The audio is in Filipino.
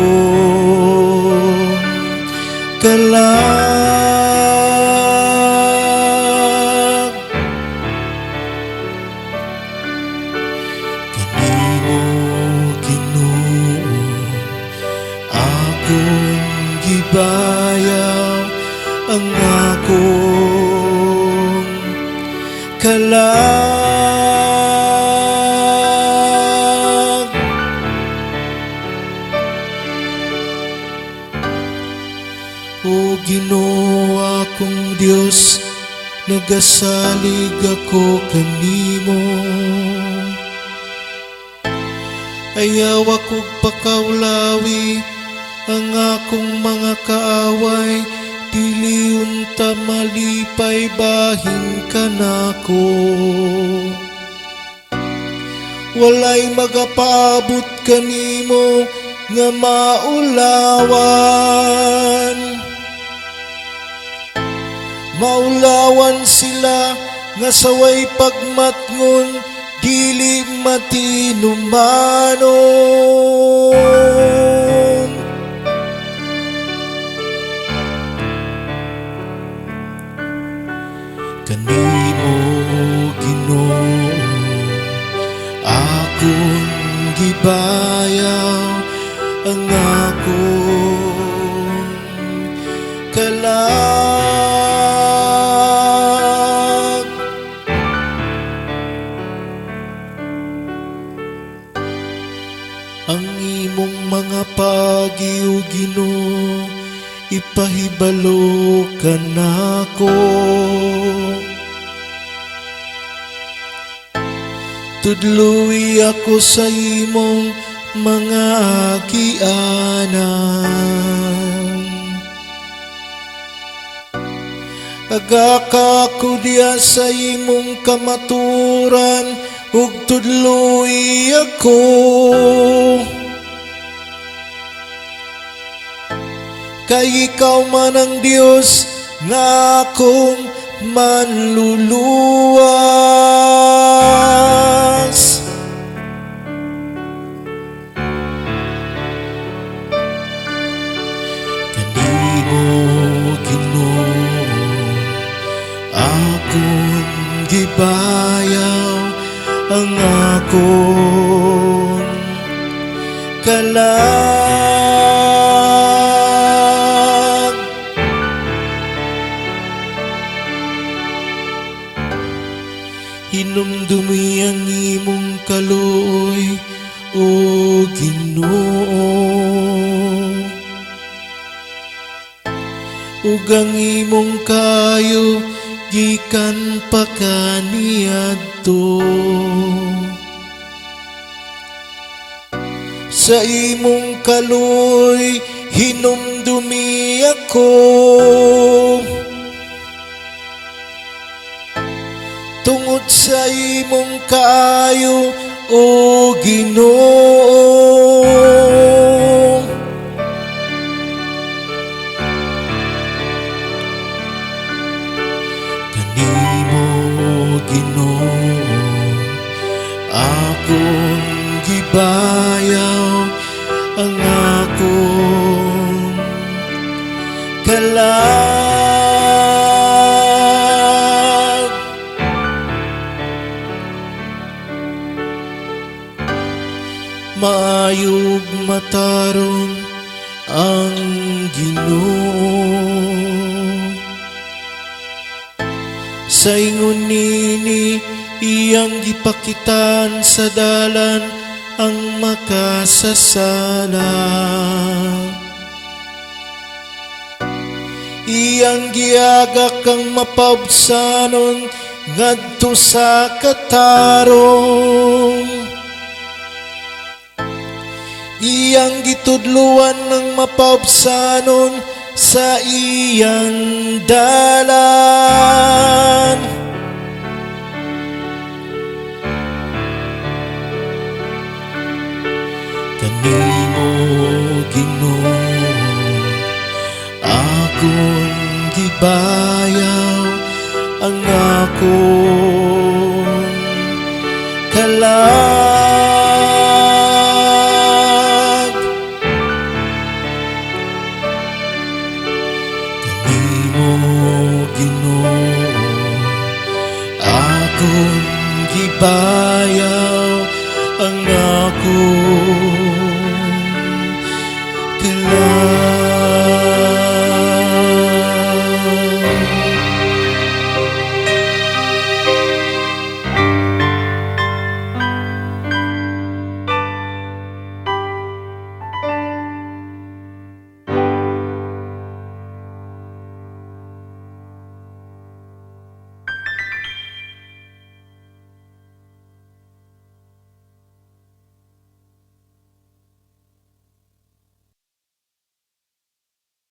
akong kalag. Kanimo Ginoo akong gibayaw, ang akong kalag. O Ginoo akong Dios, nagasalig ako kanimo. Ayaw akong pakaulawi ang akong mga kaaway, dili unta malipay bahin ka nako. Walay magapaabot kanimo nga maulawan. Maulawan sila nga saway pagmatngon, dili matinumanon. Kanimo Ginoo akong gibayaw, ang akong kalag. Ang imong mga pagi, O Ginoo, ipahibalo ka nako. Tudluwi ako sa imong mga agianan. Agaka ko diya sa imong kamaturan, ug tudluwi ako. Kay ikaw man ang Dios nga akong manluluwas. Kanimo Ginoo akong gibayaw, ang akong kalag. Hinumdumi ang imong kaluoy, O Ginoo, ug ang imong kayo gikan pa kaniadto. Sa imong kaluoy hinumdumi ako, tungod sa imong kaayo, O Ginoo. Kanimo Ginoo akong gibayaw, ang akong kalag. Maayog mataron ang Ginoo, sa ingon nini iyang gipakitan sa dalan ang makasasala. Iyang giagak ang mapabsanon ngadto sa katarong. Iyang gitudluan ng mapabsanon sa iyang dalan. Kanimo Ginoo akong gibayaw, ang akong